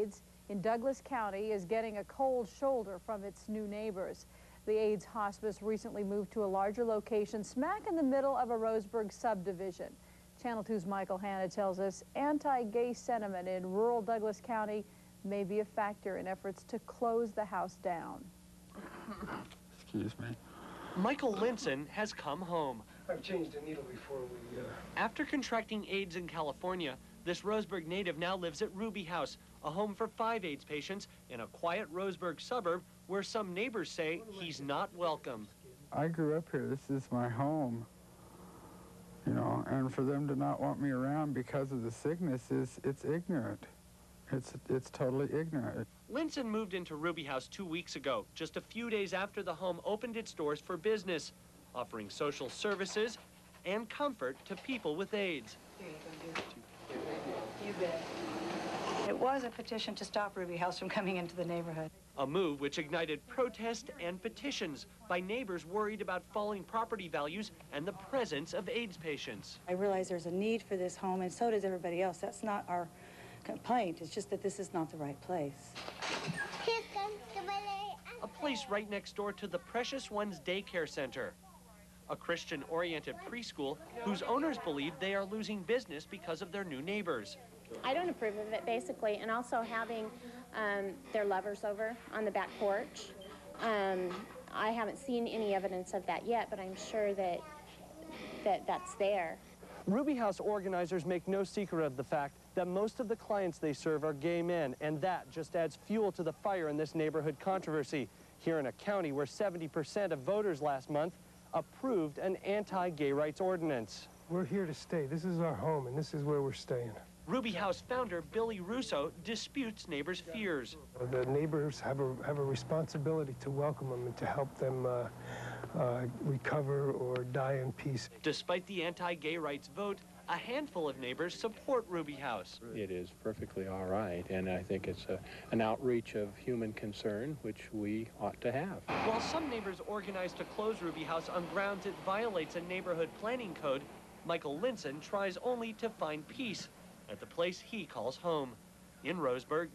AIDS in Douglas County is getting a cold shoulder from its new neighbors. The AIDS hospice recently moved to a larger location smack in the middle of a Roseburg subdivision. Channel 2's Michael Hanna tells us anti-gay sentiment in rural Douglas County may be a factor in efforts to close the house down. Excuse me. Michael Linson has come home. I've changed the needle before we... After contracting AIDS in California, this Roseburg native now lives at Ruby House, a home for 5 AIDS patients in a quiet Roseburg suburb where some neighbors say he's not welcome. I grew up here. This is my home. You know, and for them to not want me around because of the sickness it's ignorant. It's totally ignorant. Linson moved into Ruby House 2 weeks ago, just a few days after the home opened its doors for business, offering social services and comfort to people with AIDS. You bet. It was a petition to stop Ruby House from coming into the neighborhood. A move which ignited protest and petitions by neighbors worried about falling property values and the presence of AIDS patients. I realize there's a need for this home, and so does everybody else. That's not our complaint. It's just that this is not the right place. A place right next door to the Precious Ones Daycare Center, a Christian-oriented preschool whose owners believe they are losing business because of their new neighbors. I don't approve of it, basically, and also having their lovers over on the back porch. I haven't seen any evidence of that yet, but I'm sure that's there. Ruby House organizers make no secret of the fact that most of the clients they serve are gay men, and that just adds fuel to the fire in this neighborhood controversy, here in a county where 70% of voters last month approved an anti-gay rights ordinance. We're here to stay. This is our home, and this is where we're staying. Ruby House founder Billy Russo disputes neighbors' fears. The neighbors have a responsibility to welcome them and to help them recover or die in peace. Despite the anti-gay rights vote, a handful of neighbors support Ruby House. It is perfectly all right, and I think it's an outreach of human concern, which we ought to have. While some neighbors organized to close Ruby House on grounds it violates a neighborhood planning code, Michael Linson tries only to find peace at the place he calls home. In Roseburg,